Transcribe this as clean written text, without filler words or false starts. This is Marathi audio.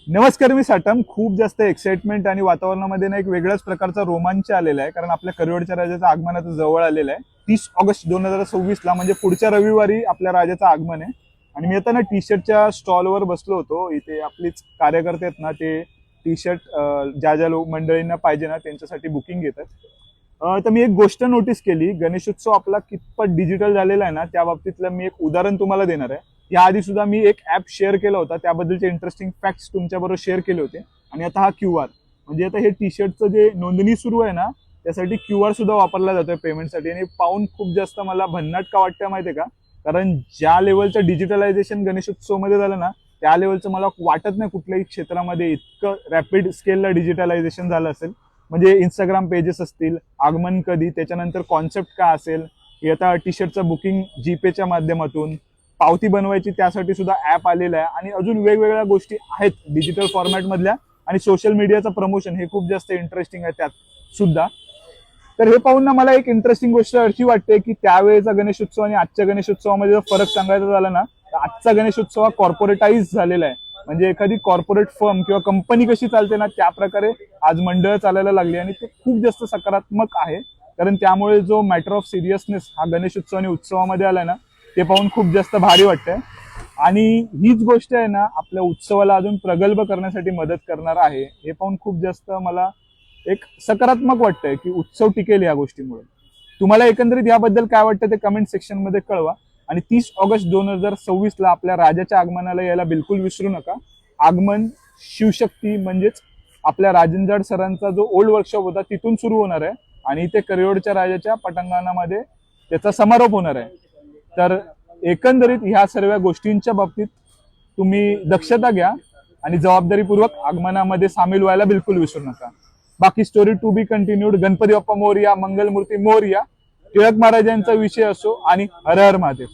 नमस्कार, मी साटम. खूप जास्त एक्साइटमेंट आणि वातावरणामध्ये ना एक वेगळ्याच प्रकारचा रोमांच आलेला आहे, कारण आपल्या करिवडच्या राजाचं आगमन आता जवळ आलेलं आहे. 30 ऑगस्ट 2026 म्हणजे पुढच्या रविवारी आपल्या राजाचं आगमन आहे. आणि मी आता ना टी शर्टच्या स्टॉलवर बसलो होतो. इथे आपलीच कार्यकर्ते आहेत ना, ते टी शर्ट ज्या ज्या लोक मंडळींना पाहिजे ना त्यांच्यासाठी बुकिंग घेतात. तर मी एक गोष्ट नोटीस केली, गणेशोत्सव आपला कितपत डिजिटल झालेला आहे ना, त्या बाबतीतलं मी एक उदाहरण तुम्हाला देणार आहे. याआधी सुद्धा मी एक ऍप शेअर केला होता, त्याबद्दलचे इंटरेस्टिंग फॅक्ट्स तुमच्याबरोबर शेअर केले होते. आणि आता हा QR, म्हणजे आता हे टी शर्टचं जे नोंदणी सुरू आहे ना, त्यासाठी QR सुद्धा वापरला जातोय पेमेंटसाठी. आणि पाहून खूप जास्त मला भन्नाट का वाटतं माहितीये का, कारण ज्या लेवलचं डिजिटलायझेशन गणेशोत्सवमध्ये झालं ना, त्या लेवलचं मला वाटत नाही कुठल्याही क्षेत्रामध्ये इतकं रॅपिड स्केलला डिजिटलायझेशन झालं असेल. म्हणजे इंस्टाग्राम पेजेस असतील, आगमन कधी, त्याच्यानंतर कॉन्सेप्ट काय असेल, हे आता टी शर्टचं बुकिंग जीपेच्या माध्यमातून, पावती बनवायची त्यासाठी सुद्धा ऍप आलेलं आहे. आणि अजून वेगवेगळ्या गोष्टी आहेत डिजिटल फॉर्मॅट मधल्या. आणि सोशल मीडियाचं प्रमोशन हे खूप जास्त इंटरेस्टिंग आहे त्यात सुद्धा. तर हे पाहून ना मला एक इंटरेस्टिंग गोष्ट अशी वाटते की त्यावेळेचा गणेशोत्सव आणि आजच्या गणेशोत्सवामध्ये जर फरक सांगायचा झाला ना, तर आजचा गणेशोत्सव हा कॉर्पोरेटाइज झालेला आहे. म्हणजे एखादी कॉर्पोरेट फर्म किंवा कंपनी कशी चालते ना, त्या प्रकारे आज मंडळ चालायला लागली. आणि ते खूप जास्त सकारात्मक आहे, कारण त्यामुळे जो मॅटर ऑफ सिरियसनेस हा गणेशोत्सव आणि उत्सवामध्ये आलाय ना, ते पाहून खूप जास्त भारी वाटतंय. आणि हीच गोष्ट आहे ना, आपल्या उत्सवाला अजून प्रगल्भ करण्यासाठी मदत करणार आहे. हे पाहून खूप जास्त मला एक सकारात्मक वाटतंय की उत्सव टिकेल या गोष्टीमुळे. तुम्हाला एकंदरीत याबद्दल काय वाटतं ते कमेंट सेक्शन मध्ये कळवा. आणि 30 ऑगस्ट 2026 आपल्या राजाच्या आगमनाला यायला बिलकुल विसरू नका. आगमन शिवशक्ती म्हणजेच आपल्या राजनजाड सरांचा जो ओल्ड वर्कशॉप होता तिथून सुरू होणार आहे. आणि ते करिवडच्या राजाच्या पटांगणामध्ये त्याचा समारोप होणार आहे. तर एकंदरीत ह्या सर्व गोष्टींच्या बाबतीत तुम्ही दक्षता घ्या आणि जबाबदारीपूर्वक आगमनामध्ये सामील व्हायला बिलकुल विसरू नका. बाकी story to be continued. Ganpati Bappa Morya, Mangalmurti Morya. Tilak महाराजांचा विषय असो आणि हर हर महादेव.